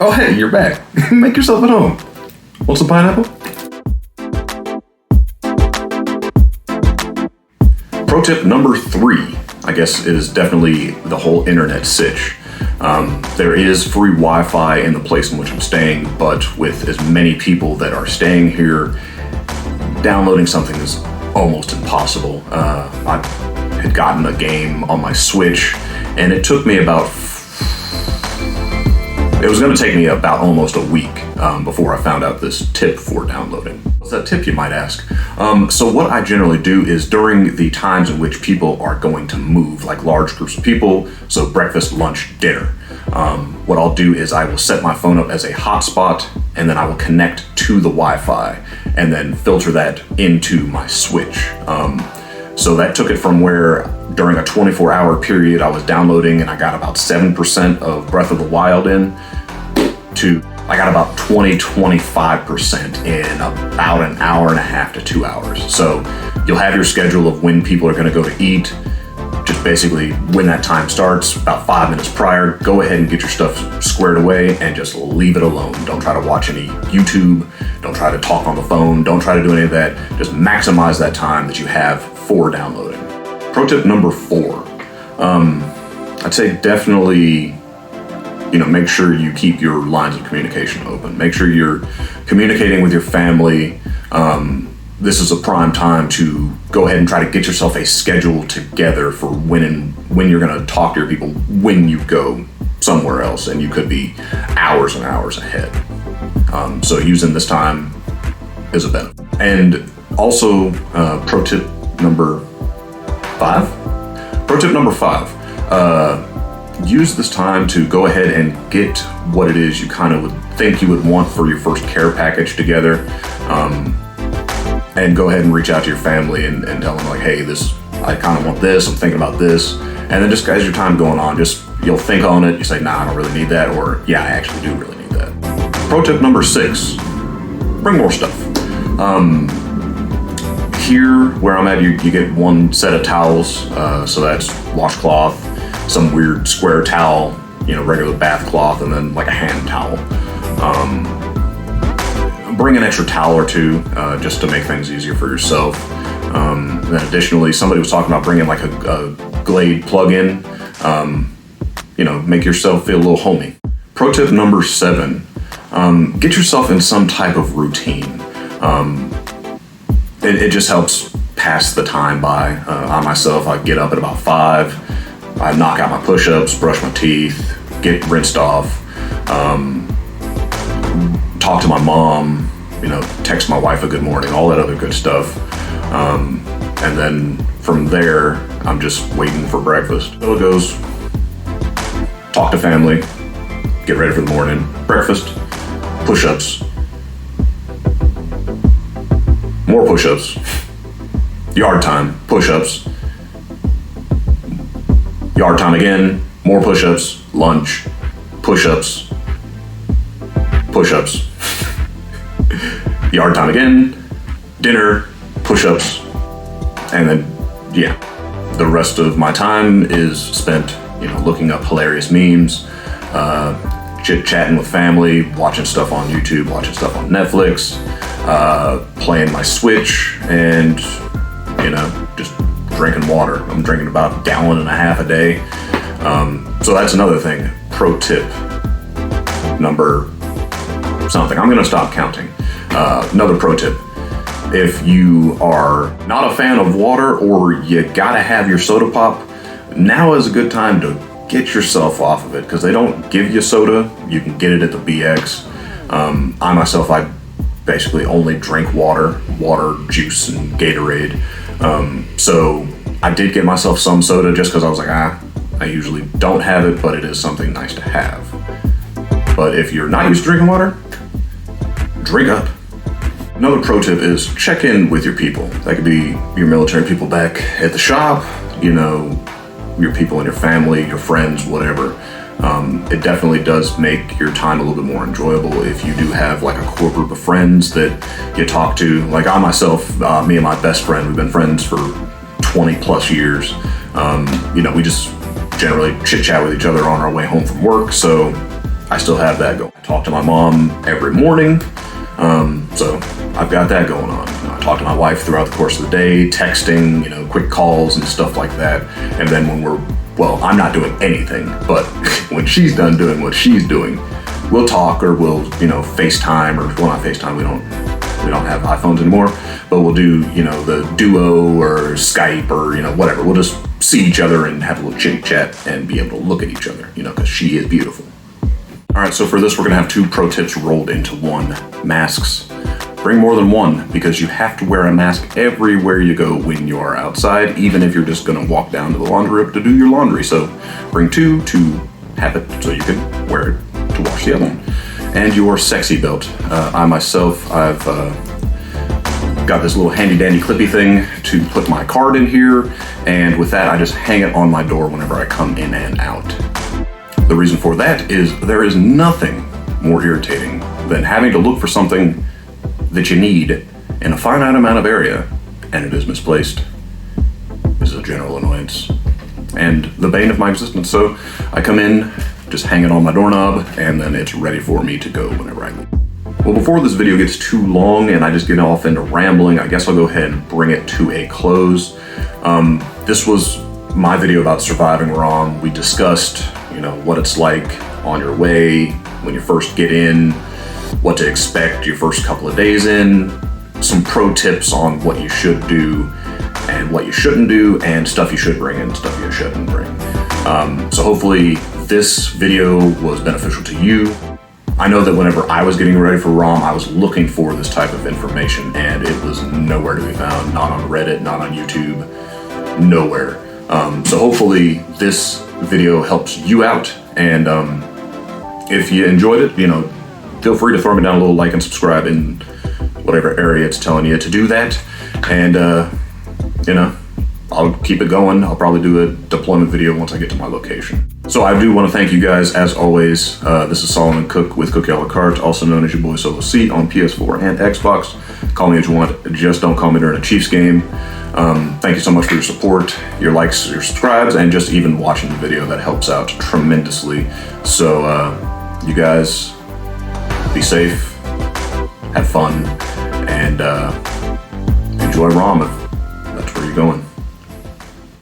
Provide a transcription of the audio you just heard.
Oh, hey, you're back. Make yourself at home. Want some pineapple? Pro tip number 3, I guess, is definitely the whole internet sitch. There is free Wi-Fi in the place in which I'm staying, but with as many people that are staying here, downloading something is almost impossible. I had gotten a game on my Switch, and it took me it was going to take me about almost a week before I found out this tip for downloading. What's that tip, you might ask? So what I generally do is during the times in which people are going to move, like large groups of people, so breakfast, lunch, dinner, what I'll do is I will set my phone up as a hotspot, and then I will connect to the Wi-Fi and then filter that into my Switch. So that took it from where during a 24-hour period I was downloading and I got about 7% of Breath of the Wild in, to I got about 20-25% in about an hour and a half to 2 hours. So you'll have your schedule of when people are going to go to eat. Just basically when that time starts, about 5 minutes prior, go ahead and get your stuff squared away and just leave it alone. Don't try to watch any YouTube. Don't try to talk on the phone. Don't try to do any of that. Just maximize that time that you have for downloading. Pro tip number 4. I'd say definitely, make sure you keep your lines of communication open. Make sure you're communicating with your family. This is a prime time to go ahead and try to get yourself a schedule together for when you're going to talk to your people when you go somewhere else, and you could be hours and hours ahead. So using this time is a benefit. And also, pro tip number 5. Pro tip number 5. Use this time to go ahead and get what it is you kind of would think you would want for your first care package together. And go ahead and reach out to your family and tell them, like, hey, I kind of want this, I'm thinking about this. And then just as your time going on, you'll think on it, you say, nah, I don't really need that, or yeah, I actually do really need that. Pro tip number 6, bring more stuff. Here, where I'm at, you get one set of towels, so that's washcloth, some weird square towel, regular bath cloth, and then like a hand towel. Bring an extra towel or two just to make things easier for yourself. Then additionally, somebody was talking about bringing like a Glade plug-in. Make yourself feel a little homey. Pro tip number 7, get yourself in some type of routine. It just helps pass the time by. I myself, I get up at about 5, I knock out my push-ups, brush my teeth, get rinsed off, talk to my mom, text my wife a good morning, all that other good stuff. And then from there, I'm just waiting for breakfast. So it goes, talk to family, get ready for the morning, breakfast, push-ups, more push-ups, yard time, push-ups, yard time again, more push-ups, lunch, push-ups, push-ups, yard time again, dinner, push-ups, and then, the rest of my time is spent, looking up hilarious memes, chit-chatting with family, watching stuff on YouTube, watching stuff on Netflix, playing my Switch, and, just drinking water. I'm drinking about 1.5 gallons a day. So that's another thing. Pro tip number something. I'm going to stop counting. Another pro tip. If you are not a fan of water, or you gotta have your soda pop, now is a good time to get yourself off of it, because they don't give you soda. You can get it at the BX. I myself, I basically only drink water, juice, and Gatorade. So I did get myself some soda just because I was like, I usually don't have it, but it is something nice to have. But if you're not used to drinking water, drink up. Another pro tip is check in with your people. That could be your military people back at the shop, your people in your family, your friends, whatever. It definitely does make your time a little bit more enjoyable if you do have like a core group of friends that you talk to. Like I myself, me and my best friend, we've been friends for 20 plus years. We just generally chit chat with each other on our way home from work. So I still have that going. I talk to my mom every morning, so I've got that going on. I talk to my wife throughout the course of the day, texting, quick calls and stuff like that. And then when I'm not doing anything, but when she's done doing what she's doing, we'll talk or we'll, FaceTime, or not FaceTime, we don't have iPhones anymore, but we'll do, the Duo or Skype or, whatever. We'll just see each other and have a little chit chat and be able to look at each other, because she is beautiful. All right, so for this, we're gonna have 2 pro tips rolled into one. Masks. Bring more than one, because you have to wear a mask everywhere you go when you are outside, even if you're just gonna walk down to the laundry room to do your laundry. So bring 2 to have it so you can wear it to wash the other one. And your sexy belt. I've got this little handy dandy clippy thing to put my card in here, and with that I just hang it on my door whenever I come in and out. The reason for that is there is nothing more irritating than having to look for something that you need in a finite amount of area and it is misplaced. This is a general annoyance and the bane of my existence. So I come in, just hang it on my doorknob, and then it's ready for me to go whenever I leave. Well, before this video gets too long and I just get off into rambling, I guess I'll go ahead and bring it to a close. This was my video about surviving ROM. We discussed, what it's like on your way, when you first get in, what to expect your first couple of days in, some pro tips on what you should do and what you shouldn't do, and stuff you should bring and stuff you shouldn't bring. So hopefully this video was beneficial to you. I know that whenever I was getting ready for ROM, I was looking for this type of information and it was nowhere to be found, not on Reddit, not on YouTube, nowhere. So hopefully this video helps you out, and if you enjoyed it, feel free to throw me down a little like and subscribe in whatever area it's telling you to do that, and I'll keep it going. I'll probably do a deployment video once I get to my location. So I do want to thank you guys as always. This is Solomon Cook with Cookie a la carte, also known as your boy Solo C on PS4 and Xbox. Call me as you want, just don't call me during a Chiefs game. Thank you so much for your support, your likes, your subscribes, and just even watching the video. That helps out tremendously. So you guys be safe, have fun, and enjoy ROM if that's where you're going.